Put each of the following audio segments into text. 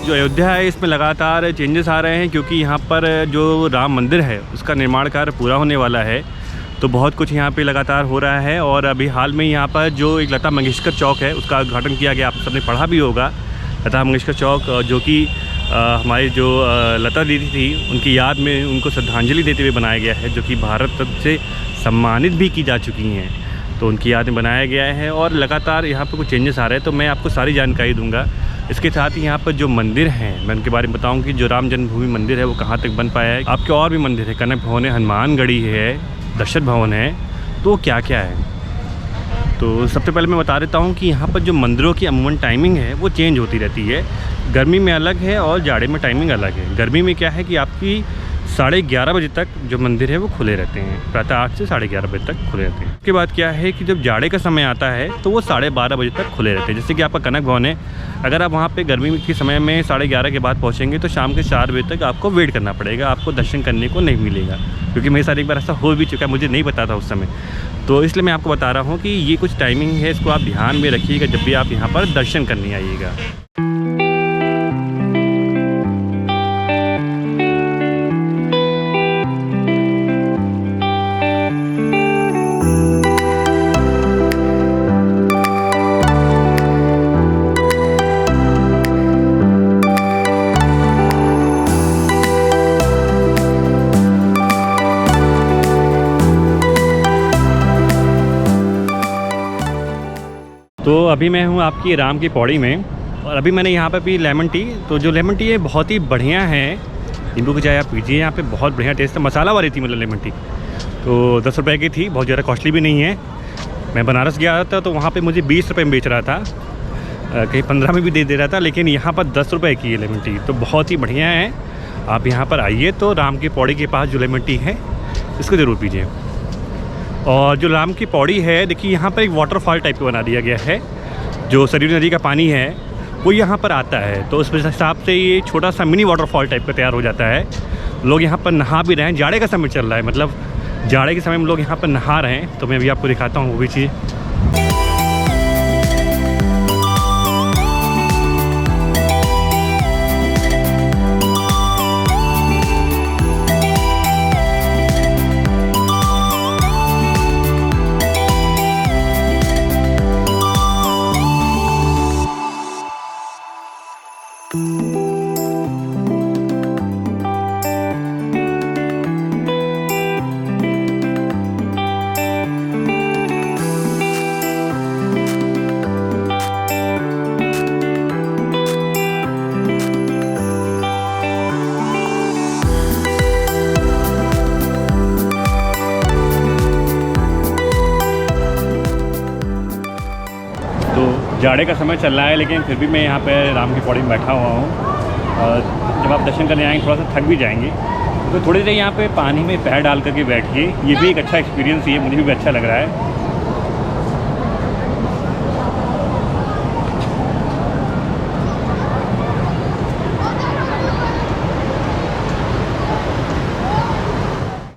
जो अयोध्या है इसमें लगातार चेंजेस आ रहे हैं, क्योंकि यहाँ पर जो राम मंदिर है उसका निर्माण कार्य पूरा होने वाला है। तो बहुत कुछ यहाँ पे लगातार हो रहा है। और अभी हाल में यहाँ पर जो एक लता मंगेशकर चौक है उसका उद्घाटन किया गया। आप सबने पढ़ा भी होगा, लता मंगेशकर चौक, जो कि हमारी जो लता दीदी थी उनकी याद में उनको श्रद्धांजलि देते हुए बनाया गया है, जो कि भारत रत्न से सम्मानित भी की जा चुकी हैं। तो उनकी याद में बनाया गया है और लगातार यहाँ पर कुछ चेंजेस आ रहे हैं। तो मैं आपको सारी जानकारी दूंगा। इसके साथ ही यहाँ पर जो मंदिर हैं मैं उनके बारे में बताऊँ कि जो राम जन्मभूमि मंदिर है वो कहाँ तक बन पाया है। आपके और भी मंदिर है, कनक भवन है, हनुमानगढ़ी है, दशरथ भवन है, तो क्या क्या है। तो सबसे पहले मैं बता देता हूँ कि यहाँ पर जो मंदिरों की अमूमन टाइमिंग है वो चेंज होती रहती है। गर्मी में अलग है और जाड़े में टाइमिंग अलग है। गर्मी में क्या है कि आपकी 11:30 बजे तक जो मंदिर है वो खुले रहते हैं, प्रातः 8 से 11:30 बजे तक खुले रहते हैं। उसके बाद क्या है कि जब जाड़े का समय आता है तो वो 12:30 बजे तक खुले रहते हैं। जैसे कि आपका कनक भवन है, अगर आप वहाँ पे गर्मी के समय में 11:30 के बाद पहुँचेंगे तो शाम के 4 बजे तक आपको वेट करना पड़ेगा, आपको दर्शन करने को नहीं मिलेगा। क्योंकि मेरे साथ एक बार ऐसा हो भी चुका है, मुझे नहीं पता था उस समय। तो इसलिए मैं आपको बता रहा हूँ कि ये कुछ टाइमिंग है, इसको आप ध्यान में रखिएगा जब भी आप यहाँ पर दर्शन करने आइएगा। तो अभी मैं हूँ आपकी राम की पौड़ी में, और अभी मैंने यहाँ पर पी लेमन टी। तो जो लेमन टी है बहुत ही बढ़िया है, नींबू की चाय आप पीजिए, यहाँ पे बहुत बढ़िया टेस्ट है, मसाला वाली थी मतलब लेमन टी। तो 10 रुपये की थी, बहुत ज़्यादा कॉस्टली भी नहीं है। मैं बनारस गया था तो वहाँ पे मुझे 20 रुपये में बेच रहा था, कहीं 15 में भी दे रहा था, लेकिन यहाँ पर 10 रुपये की है लेमन टी। तो बहुत ही बढ़िया है। आप यहाँ पर आइए तो राम की पौड़ी के पास जो लेमन टी है इसको ज़रूर पीजिए। और जो राम की पौड़ी है, देखिए यहाँ पर एक वाटरफॉल टाइप का बना दिया गया है। जो सरयू नदी का पानी है वो यहाँ पर आता है, तो उस हिसाब से ये छोटा सा मिनी वाटरफॉल टाइप का तैयार हो जाता है। लोग यहाँ पर नहा भी रहे हैं, जाड़े का समय चल रहा है, मतलब जाड़े के समय में लोग यहाँ पर नहा रहे हैं। तो मैं अभी आपको दिखाता हूँ वो भी चीज़। जाड़े का समय चल रहा है, लेकिन फिर भी मैं यहाँ पे राम की पौड़ी में बैठा हुआ हूँ। और जब आप दर्शन करने आएंगे थोड़ा सा थक भी जाएंगे, तो थोड़ी देर यहाँ पे पानी में पैर डाल करके बैठिए। ये भी एक अच्छा एक्सपीरियंस ही है, मुझे भी अच्छा लग रहा है।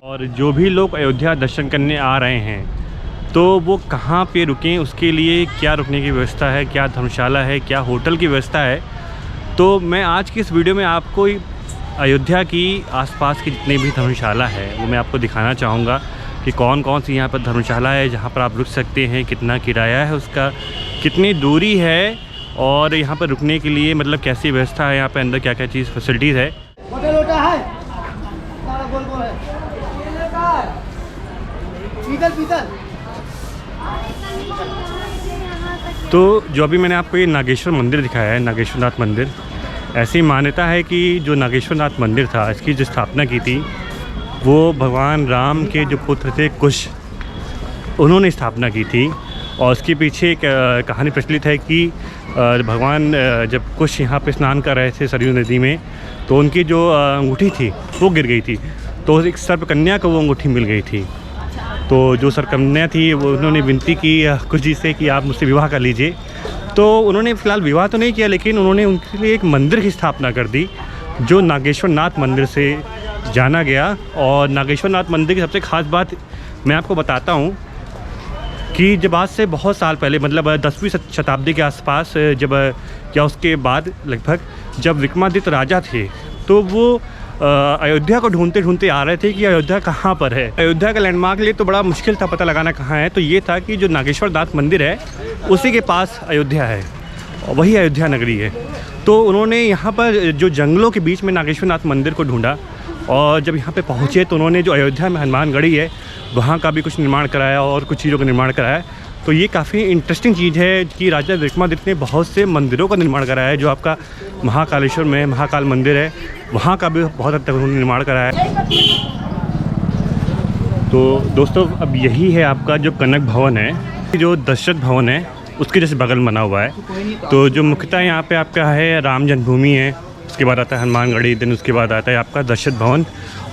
और जो भी लोग अयोध्या दर्शन करने आ रहे हैं तो वो कहाँ पे रुकें, उसके लिए क्या रुकने की व्यवस्था है, क्या धर्मशाला है, क्या होटल की व्यवस्था है। तो मैं आज की इस वीडियो में आपको अयोध्या की आसपास की जितनी भी धर्मशाला है वो मैं आपको दिखाना चाहूँगा कि कौन कौन सी यहाँ पर धर्मशाला है जहाँ पर आप रुक सकते हैं, कितना किराया है उसका, कितनी दूरी है, और यहाँ पर रुकने के लिए मतलब कैसी व्यवस्था है, यहाँ पर अंदर क्या क्या चीज़ फैसिलिटीज़ है। तो जो अभी मैंने आपको ये नागेश्वर मंदिर दिखाया है, नागेश्वर नाथ मंदिर, ऐसी मान्यता है कि जो नागेश्वर नाथ मंदिर था इसकी जो स्थापना की थी वो भगवान राम के जो पुत्र थे कुश, उन्होंने स्थापना की थी। और उसके पीछे एक कहानी प्रचलित है कि भगवान जब कुश यहाँ पे स्नान कर रहे थे सरयू नदी में, तो उनकी जो अंगूठी थी वो गिर गई थी, तो एक सर्पकन्या को वो अंगूठी मिल गई थी। तो जो सर्पकन्या थी वो उन्होंने विनती की कुश जी से कि आप मुझसे विवाह कर लीजिए। तो उन्होंने फ़िलहाल विवाह तो नहीं किया, लेकिन उन्होंने उनके लिए एक मंदिर की स्थापना कर दी जो नागेश्वर नाथ मंदिर से जाना गया। और नागेश्वर नाथ मंदिर की सबसे ख़ास बात मैं आपको बताता हूँ कि जब आज से बहुत साल पहले मतलब 10वीं शताब्दी के आसपास जब या उसके बाद लगभग जब विक्रमादित्य राजा थे तो वो अयोध्या को ढूंढते ढूंढते आ रहे थे कि अयोध्या कहाँ पर है। अयोध्या का लैंडमार्क लिए तो बड़ा मुश्किल था पता लगाना कहाँ है, तो ये था कि जो नागेश्वर नाथ मंदिर है उसी के पास अयोध्या है और वही अयोध्या नगरी है। तो उन्होंने यहाँ पर जो जंगलों के बीच में नागेश्वर नाथ मंदिर को ढूंढा और जब यहाँ पे पहुँचे तो उन्होंने जो अयोध्या में हनुमान गढ़ी है वहाँ का भी कुछ निर्माण कराया और कुछ चीज़ों का निर्माण कराया। तो ये काफ़ी इंटरेस्टिंग चीज़ है कि राजा विक्रमादित्य ने बहुत से मंदिरों का निर्माण कराया है। जो आपका महाकालेश्वर में महाकाल मंदिर है वहाँ का भी बहुत हद तक उन्होंने निर्माण कराया है। तो दोस्तों अब यही है आपका जो कनक भवन है, जो दशरथ भवन है उसके जैसे बगल बना हुआ है। तो जो मुख्यतः यहाँ पे आपका है राम जन्मभूमि है, उसके बाद आता है हनुमान गढ़ी, दिन उसके बाद आता है आपका दशरथ भवन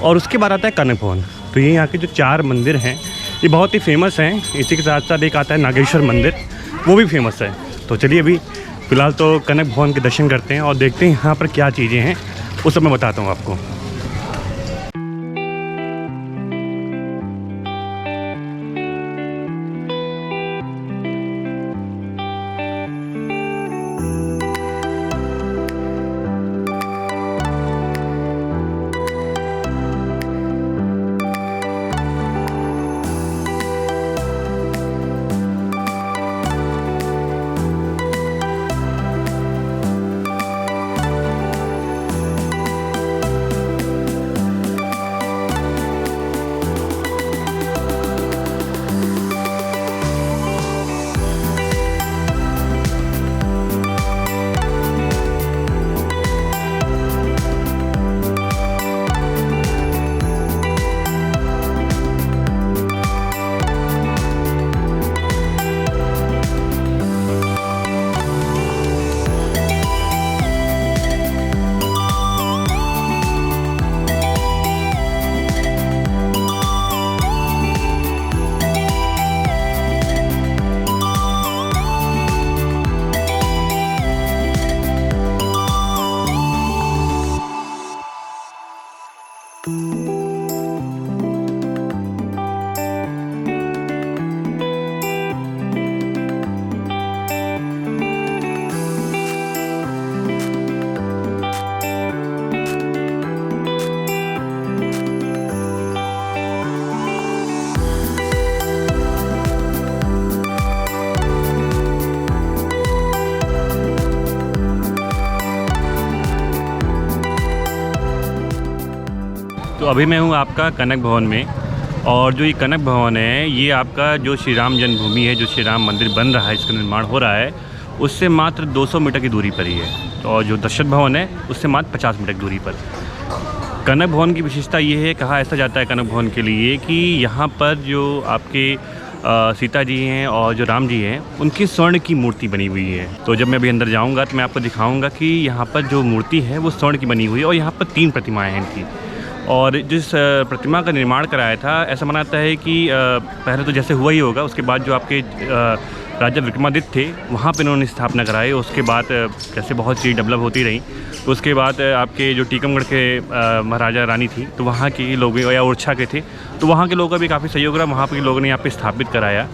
और उसके बाद आता है कनक भवन। तो ये यहाँ के जो 4 मंदिर हैं ये बहुत ही फेमस हैं। इसी के साथ साथ एक आता है नागेश्वर मंदिर, वो भी फेमस है। तो चलिए अभी फ़िलहाल तो कनक भवन के दर्शन करते हैं और देखते हैं यहाँ पर क्या चीज़ें हैं, वो सब मैं बताता हूँ आपको। तो अभी मैं हूँ आपका कनक भवन में और जो ये कनक भवन है ये आपका जो श्री राम जन्मभूमि है, जो श्री राम मंदिर बन रहा है, इसका निर्माण हो रहा है, उससे मात्र 200 मीटर की दूरी पर ही है। और जो दशरथ भवन है उससे मात्र 50 मीटर की दूरी पर। कनक भवन की विशेषता ये है, कहा ऐसा जाता है कनक भवन के लिए कि यहाँ पर जो आपके सीता जी हैं और जो राम जी हैं उनकी स्वर्ण की मूर्ति बनी हुई है। तो जब मैं अभी अंदर जाऊँगा तो मैं आपको दिखाऊँगा कि यहाँ पर जो मूर्ति है वो स्वर्ण की बनी हुई है और यहाँ पर 3 प्रतिमाएँ हैं इनकी। और जिस प्रतिमा का निर्माण कराया था, ऐसा मानता है कि पहले तो जैसे हुआ ही होगा, उसके बाद जो आपके राजा विक्रमादित्य थे वहाँ पे उन्होंने स्थापना कराई। उसके बाद जैसे बहुत चीज़ डेवलप होती रही तो उसके बाद आपके जो टीकमगढ़ के महाराजा रानी थी तो वहाँ के लोग या ओरछा के थे तो वहाँ के लोगों का भी काफ़ी सहयोग रहा, वहाँ के लोगों ने यहाँ पे स्थापित कराया।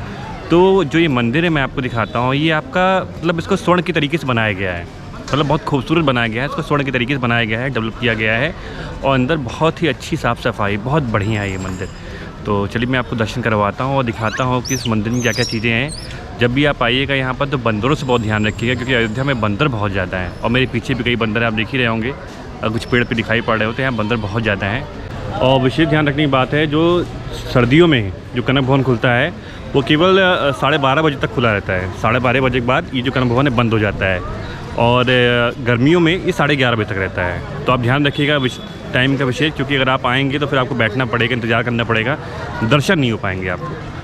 तो जो ये मंदिर है मैं आपको दिखाता हूँ, ये आपका मतलब इसको स्वर्ण के तरीके से बनाया गया है, मतलब बहुत खूबसूरत बनाया गया है, इसको स्वर्ण के तरीके से बनाया गया है, डेवलप किया गया है और अंदर बहुत ही अच्छी साफ़ सफाई, बहुत बढ़िया है ये मंदिर। तो चलिए मैं आपको दर्शन करवाता हूँ और दिखाता हूँ कि इस मंदिर में क्या क्या चीज़ें हैं। जब भी आप आइएगा यहाँ पर तो बंदरों से बहुत ध्यान रखिएगा क्योंकि अयोध्या में बंदर बहुत ज़्यादा हैं और मेरे पीछे भी कई बंदर आप देख ही रहे होंगे, कुछ पेड़ पे दिखाई पड़ रहे होते हैं, यहाँ बंदर बहुत ज़्यादा हैं। और विशेष ध्यान रखने की बात है, जो सर्दियों में जो कनक भवन खुलता है वो केवल 12:30 बजे तक खुला रहता है। 12:30 बजे के बाद ये जो कनक भवन है बंद हो जाता है और गर्मियों में ये 11:30 बजे तक रहता है। तो आप ध्यान रखिएगा टाइम का विशेष, क्योंकि अगर आप आएंगे तो फिर आपको बैठना पड़ेगा, इंतज़ार करना पड़ेगा, दर्शन नहीं हो पाएंगे आपको।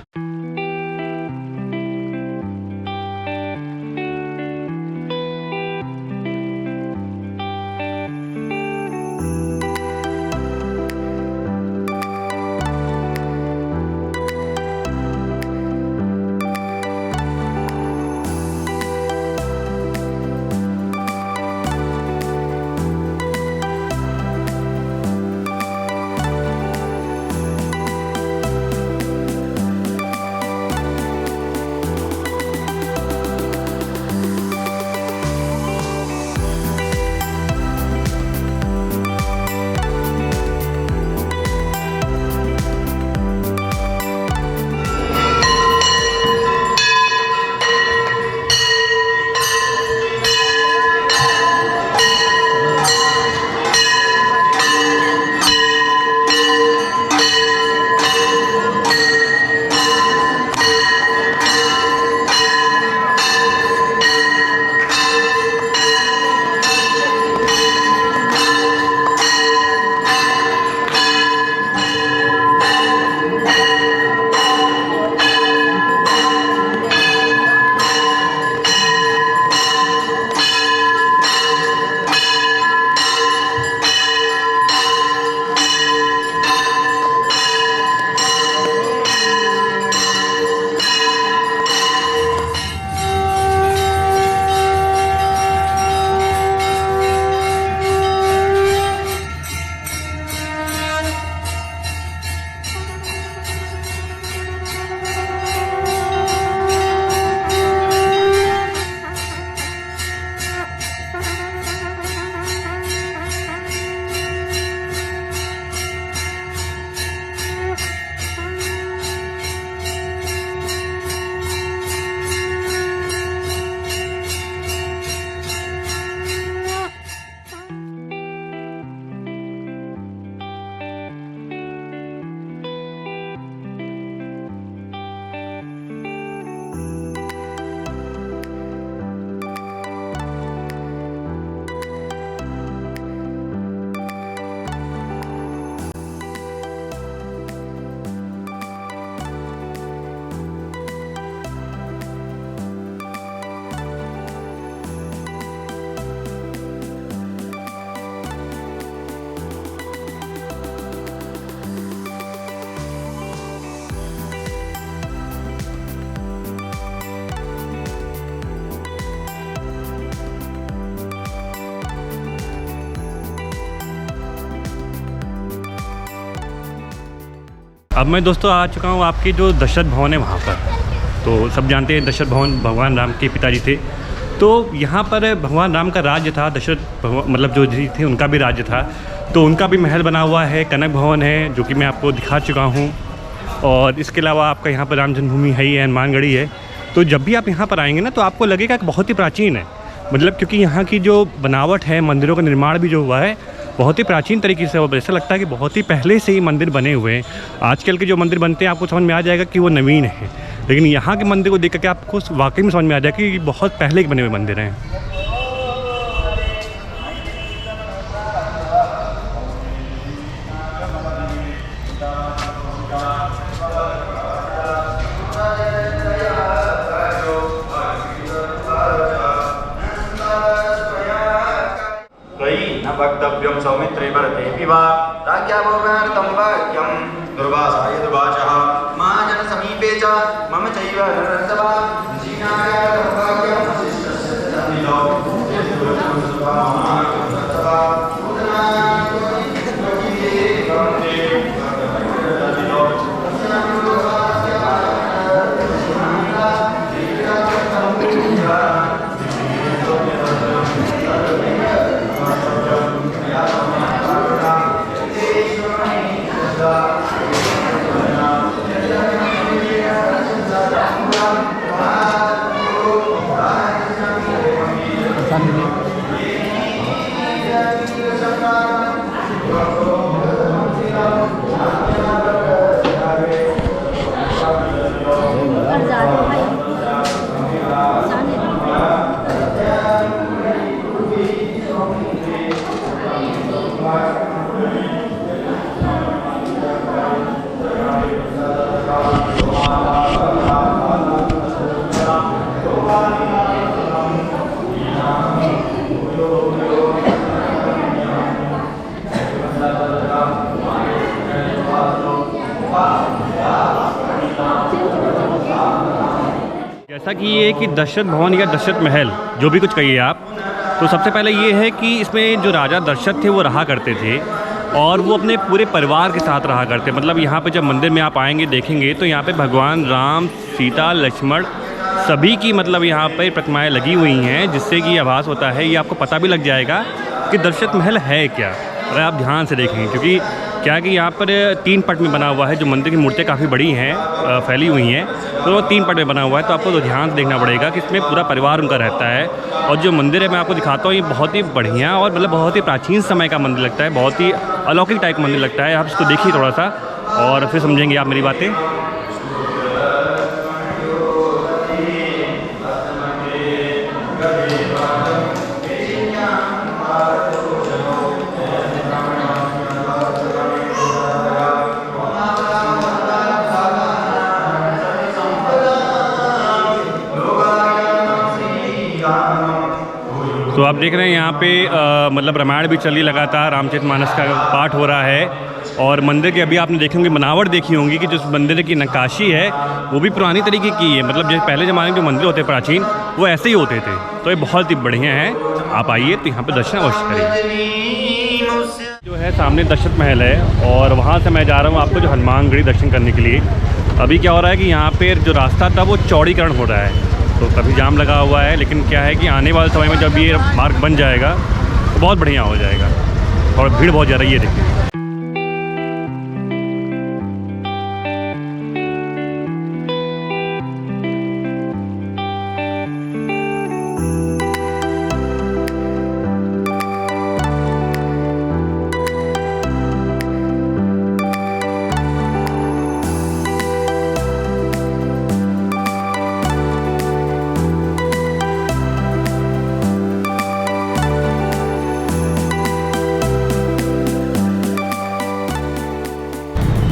अब मैं दोस्तों आ चुका हूँ आपकी जो दशरथ भवन है वहाँ पर। तो सब जानते हैं दशरथ भवन भगवान राम के पिताजी थे। तो यहाँ पर भगवान राम का राज्य था, दशरथ मतलब जो जी थे उनका भी राज्य था। तो उनका भी महल बना हुआ है, कनक भवन है, जो कि मैं आपको दिखा चुका हूँ। और इसके अलावा आपका यहाँ पर राम जन्मभूमि है ही है, हनुमानगढ़ी है। तो जब भी आप यहाँ पर आएंगे ना तो आपको लगेगा कि बहुत ही प्राचीन है, मतलब क्योंकि यहाँ की जो बनावट है, मंदिरों का निर्माण भी जो हुआ है बहुत ही प्राचीन तरीके से हुआ। ऐसा लगता है कि बहुत ही पहले से ही मंदिर बने हुए हैं। आजकल के जो मंदिर बनते हैं आपको समझ में आ जाएगा कि वो नवीन है, लेकिन यहाँ के मंदिर को देख करके आपको वाकई में समझ में आ जाएगा कि बहुत पहले के बने हुए मंदिर हैं। वक्तव्यं सौमित्रे भरतेऽपि वा राज्ञाभोगार्थं वाक्यं दुर्वासाय दुर्वाचः महाजनसमीपे च मम चैव नरसभा जीनाय वाक्यं वसिष्ठस्य तन्निलो जैसा कि ये कि दशरथ भवन या दशरथ महल जो भी कुछ कहिए आप, तो सबसे पहले ये है कि इसमें जो राजा दशरथ थे वो रहा करते थे और वो अपने पूरे परिवार के साथ रहा करते। मतलब यहाँ पे जब मंदिर में आप आएंगे देखेंगे तो यहाँ पे भगवान राम, सीता, लक्ष्मण सभी की मतलब यहाँ पे प्रतिमाएं लगी हुई हैं, जिससे कि आभास होता है, ये आपको पता भी लग जाएगा कि दशरथ महल है क्या, अगर आप ध्यान से देखेंगे। क्योंकि क्या कि यहाँ पर 3 पट में बना हुआ है, जो मंदिर की मूर्तियाँ काफ़ी बड़ी हैं, फैली हुई हैं, तो वो 3 पट में बना हुआ है। तो आपको तो ध्यान से देखना पड़ेगा कि इसमें पूरा परिवार उनका रहता है। और जो मंदिर है मैं आपको दिखाता हूँ, ये बहुत ही बढ़िया और मतलब बहुत ही प्राचीन समय का मंदिर लगता है, बहुत ही अलौकिक टाइप का मंदिर लगता है। आप इसको देखिए थोड़ा सा और फिर समझेंगे आप मेरी बातें। तो आप देख रहे हैं यहाँ पे मतलब रामायण भी चल रही लगातार, रामचरितमानस का पाठ हो रहा है। और मंदिर के अभी आपने देखी होंगी बनावट देखी होंगी कि जो मंदिर की नक्काशी है वो भी पुरानी तरीके की है। मतलब जैसे पहले ज़माने के जो मंदिर होते प्राचीन वो ऐसे ही होते थे। तो ये बहुत ही बढ़िया है, आप आइए तो यहाँ पर दर्शन अवश्य करिए। जो है सामने दशरथ महल है और वहाँ से मैं जा रहा हूँ आपको जो हनुमानगढ़ी दर्शन करने के लिए। अभी क्या हो रहा है कि यहाँ पर जो रास्ता था वो चौड़ीकरण हो रहा है, तो काफ़ी जाम लगा हुआ है। लेकिन क्या है कि आने वाले समय में जब ये मार्ग बन जाएगा तो बहुत बढ़िया हो जाएगा और भीड़ बहुत ज़्यादा ये देखिए।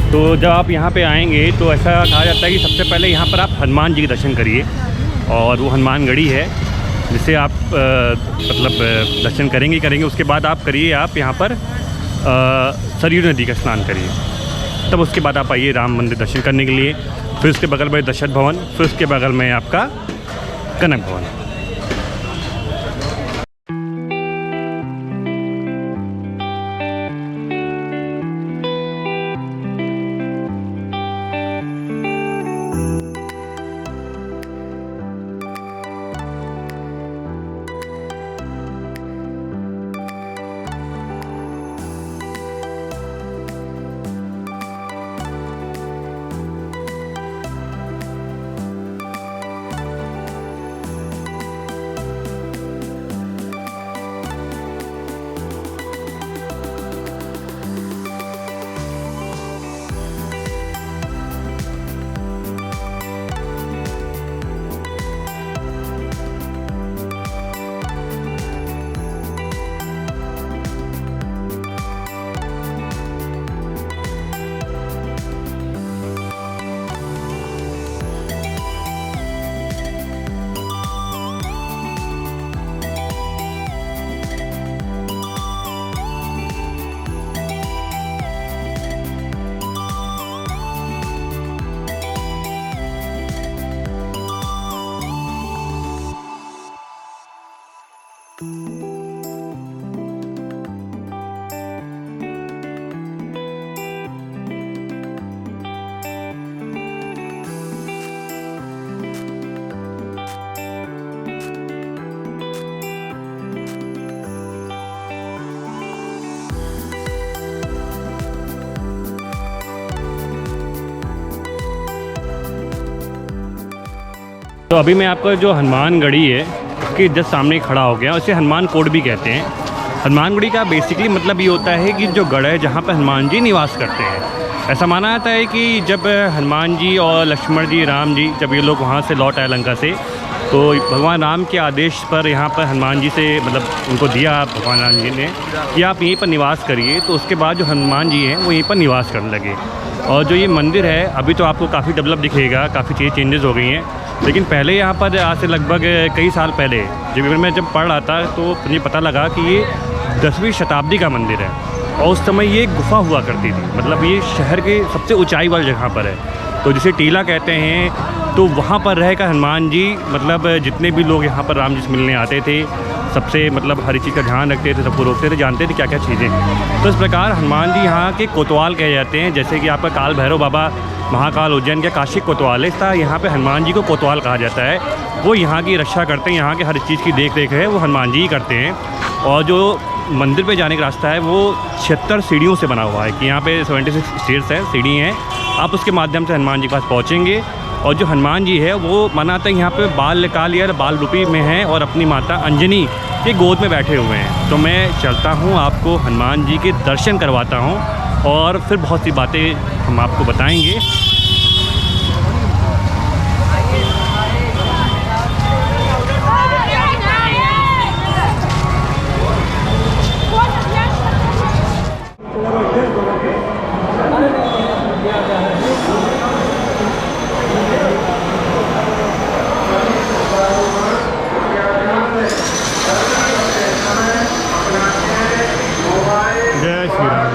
तो जब आप यहाँ पे आएंगे तो ऐसा कहा जाता है कि सबसे पहले यहाँ पर आप हनुमान जी के दर्शन करिए, और वो हनुमानगढ़ी है जिससे आप मतलब दर्शन करेंगे। उसके बाद आप करिए आप यहाँ पर सरयू नदी का स्नान करिए, तब उसके बाद आप आइए राम मंदिर दर्शन करने के लिए। फिर उसके बगल में दशरथ भवन, फिर उसके बगल में आपका कनक भवन। तो अभी मैं आपको जो हनुमान गढ़ी है उसके जस्ट सामने खड़ा हो गया, उसे हनुमान कोट भी कहते हैं। हनुमान गढ़ी का बेसिकली मतलब ये होता है कि जो गढ़ है जहाँ पर हनुमान जी निवास करते हैं। ऐसा माना जाता है कि जब हनुमान जी और लक्ष्मण जी, राम जी, जब ये लोग वहाँ से लौट आए लंका से, तो भगवान राम के आदेश पर यहाँ पर हनुमान जी से मतलब उनको दिया भगवान राम जी ने कि आप यहीं पर निवास करिए। तो उसके बाद जो हनुमान जी हैं वो यहीं पर निवास करने लगे। और जो ये मंदिर है अभी तो आपको काफ़ी डेवलप दिखेगा, काफ़ी चीज़ें चेंजेस हो गई हैं, लेकिन पहले यहाँ पर आज से लगभग कई साल पहले जब पढ़ रहा था तो मुझे पता लगा कि ये 10वीं शताब्दी का मंदिर है और उस समय ये गुफा हुआ करती थी। मतलब ये शहर के सबसे ऊंचाई वाली जगह पर है, तो जिसे टीला कहते हैं। तो वहाँ पर रहकर हनुमान जी मतलब जितने भी लोग यहाँ पर राम जी से मिलने आते थे सबसे मतलब हर चीज़ का ध्यान रखते थे, सबको रोकते थे, जानते थे क्या क्या चीज़ें। तो इस प्रकार हनुमान जी यहाँ के कोतवाल कहे जाते हैं। जैसे कि आपका काल भैरव बाबा महाकाल उज्जैन के काशी कोतवाल है, इस तरह यहाँ पे हनुमान जी को कोतवाल कहा जाता है। वो यहाँ की रक्षा करते हैं, यहाँ के हर चीज़ की देख रेख है वो हनुमान जी ही करते हैं। और जो मंदिर पे जाने का रास्ता है वो 76 सीढ़ियों से बना हुआ है कि यहाँ पे 76 स्टेयर्स है, सीढ़ी हैं, आप उसके माध्यम से हनुमान जी के पास पहुँचेंगे। और जो हनुमान जी है वो मानाता है यहाँ पे बाल काल या बाल रूपी में हैं और अपनी माता अंजनी के गोद में बैठे हुए हैं। तो मैं चलता हूँ, आपको हनुमान जी के दर्शन करवाता हूँ और फिर बहुत सी बातें हम आपको बताएंगे। जय श्री राम।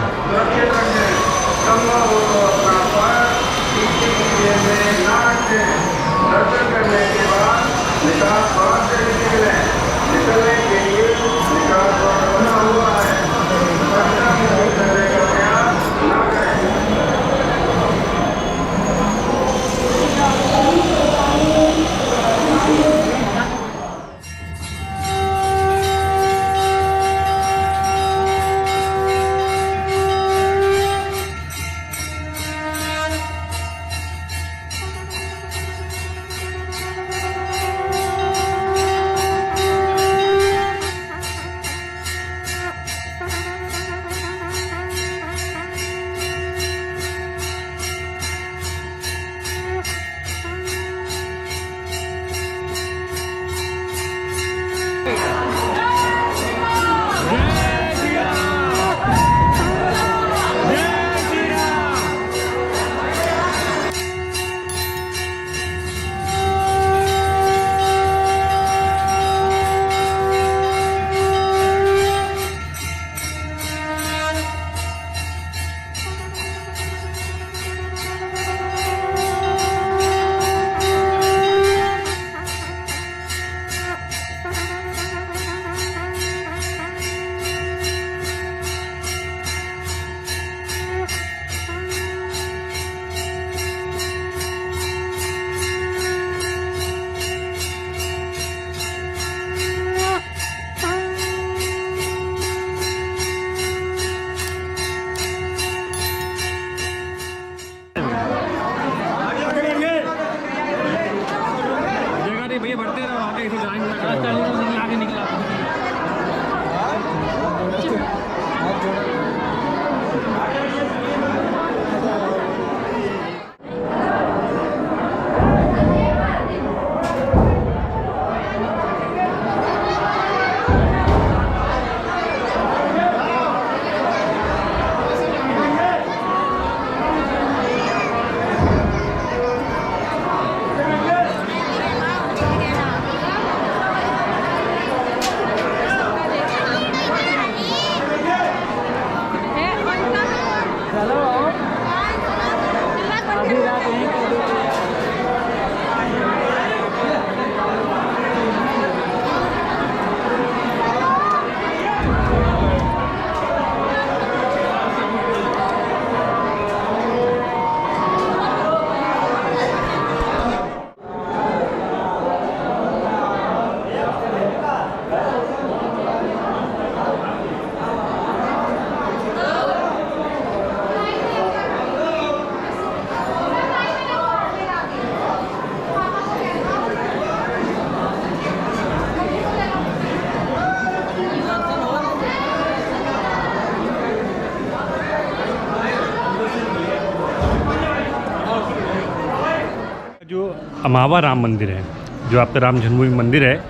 अमावा राम मंदिर है, जो आपका राम जन्मभूमि मंदिर है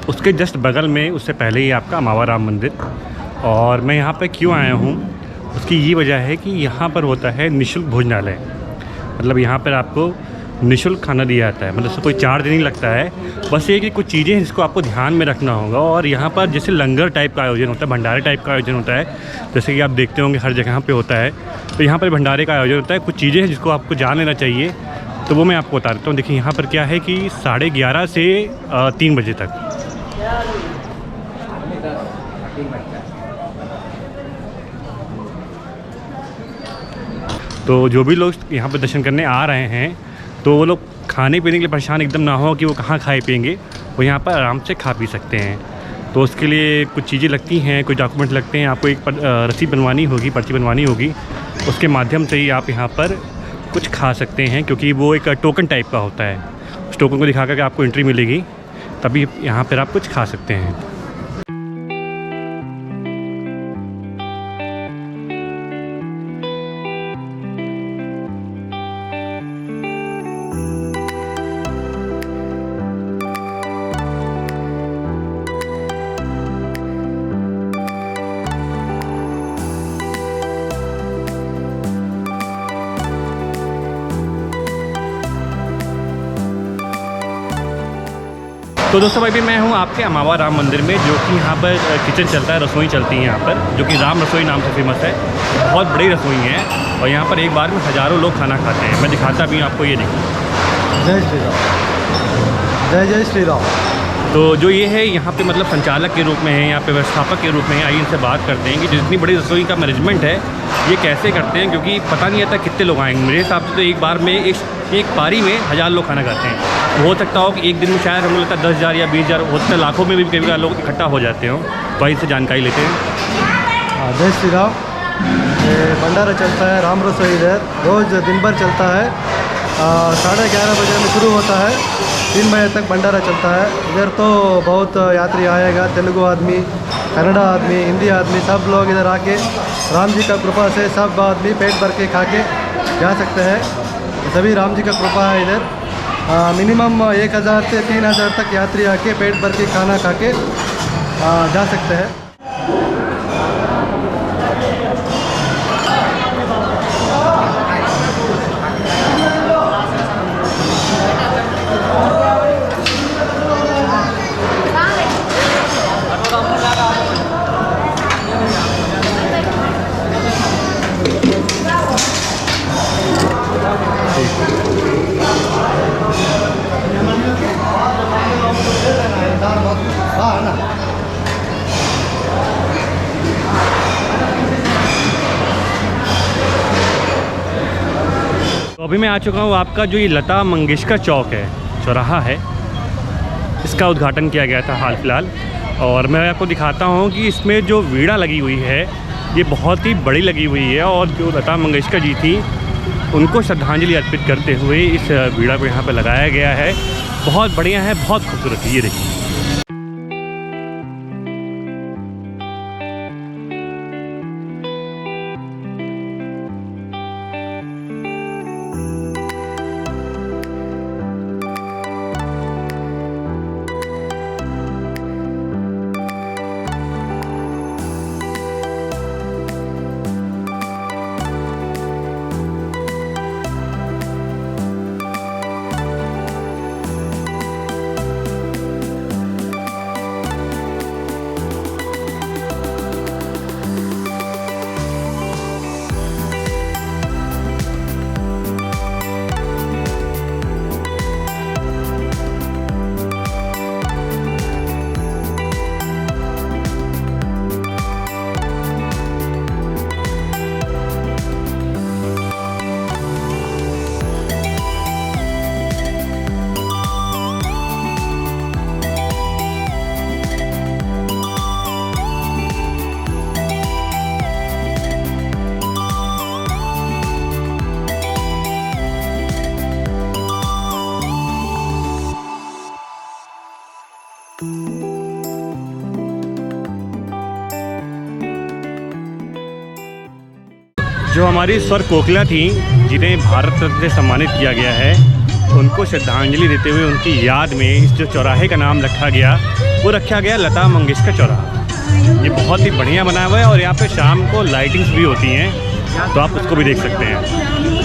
उसके जस्ट बगल में, उससे पहले ही आपका अमावा राम मंदिर। और मैं यहाँ पे क्यों आया हूँ, उसकी ये वजह है कि यहाँ पर होता है निःशुल्क भोजनालय। मतलब यहाँ पर आपको निःशुल्क खाना दिया जाता है, मतलब उससे कोई चार्ज नहीं लगता है। बस ये कि कुछ चीज़ें हैं जिसको आपको ध्यान में रखना होगा। और यहाँ पर जैसे लंगर टाइप का आयोजन होता है, भंडारे टाइप का आयोजन होता है, जैसे कि आप देखते होंगे हर जगह पे होता है, तो यहाँ पर भंडारे का आयोजन होता है। कुछ चीज़ें हैं जिसको आपको जान लेना चाहिए, तो वो मैं आपको बता देता हूँ। देखिए यहाँ पर क्या है कि 11:30 से 3 बजे तक तो जो भी लोग यहाँ पर दर्शन करने आ रहे हैं तो वो लोग खाने पीने के लिए परेशान एकदम ना हो कि वो कहाँ खाए पिएंगे, वो यहाँ पर आराम से खा पी सकते हैं। तो उसके लिए कुछ चीज़ें लगती हैं, कुछ डॉक्यूमेंट लगते हैं। आपको एक रसीद बनवानी होगी, पर्ची बनवानी होगी, उसके माध्यम से ही आप यहाँ पर कुछ खा सकते हैं, क्योंकि वो एक टोकन टाइप का होता है। उस टोकन को दिखा कर के आपको एंट्री मिलेगी, तभी यहाँ पर आप कुछ खा सकते हैं। तो दोस्तों भाई भी मैं हूँ आपके अमावा राम मंदिर में, जो कि यहाँ पर किचन चलता है, रसोई चलती है यहाँ पर, जो कि राम रसोई नाम से फेमस है। बहुत बड़ी रसोई है और यहाँ पर एक बार में हज़ारों लोग खाना खाते हैं। मैं दिखाता भी हूँ आपको, ये देखिए। जय श्री राम, जय जय श्री राम। तो जो ये है यहाँ पे मतलब संचालक के रूप में है, यहाँ पे व्यवस्थापक के रूप में है। आइए इनसे बात करते हैं कि जितनी बड़ी रसोई का मैनेजमेंट है ये कैसे करते हैं, क्योंकि पता नहीं आता कितने लोग आएंगे। मेरे हिसाब से तो एक बार में एक पारी में 1000 लोग खाना खाते हैं। हो सकता हो कि एक दिन में शायद हम लोग लगता है 10,000 या 20,000, हो सकता है लाखों में भी कई बार लोग इकट्ठा हो जाते हो। तो वहीं से जानकारी लेते हैं। जय श्री राम। ये भंडारा चलता है राम रसोई इधर, रोज़ दिन भर चलता है। 11:30 बजे में शुरू होता है, 3 बजे तक भंडारा चलता है। इधर तो बहुत यात्री आएगा, तेलुगु आदमी, कन्नड़ा आदमी, हिंदी आदमी, सब लोग इधर आके राम जी का कृपा से सब आदमी पेट भर के खा के जा सकते हैं। सभी राम जी का कृपा है इधर। मिनिमम 1000 से 3000 तक यात्री आके पेट भर के खाना खा के जा सकते हैं। तो अभी मैं आ चुका हूँ आपका जो ये लता मंगेशकर चौक है, चौराहा है, इसका उद्घाटन किया गया था हाल फिलहाल। और मैं आपको दिखाता हूँ कि इसमें जो वीणा लगी हुई है ये बहुत ही बड़ी लगी हुई है। और जो लता मंगेशकर जी थी उनको श्रद्धांजलि अर्पित करते हुए इस वीणा को यहाँ पर लगाया गया है। बहुत बढ़िया है, बहुत खूबसूरत है, ये देखिए। जो हमारी स्वर कोकिला थी जिन्हें भारत रत्न से सम्मानित किया गया है, उनको श्रद्धांजलि देते हुए उनकी याद में इस जो चौराहे का नाम रखा गया वो रखा गया लता मंगेशकर चौराहा। ये बहुत ही बढ़िया बना हुआ है और यहाँ पे शाम को लाइटिंग्स भी होती हैं, तो आप उसको भी देख सकते हैं।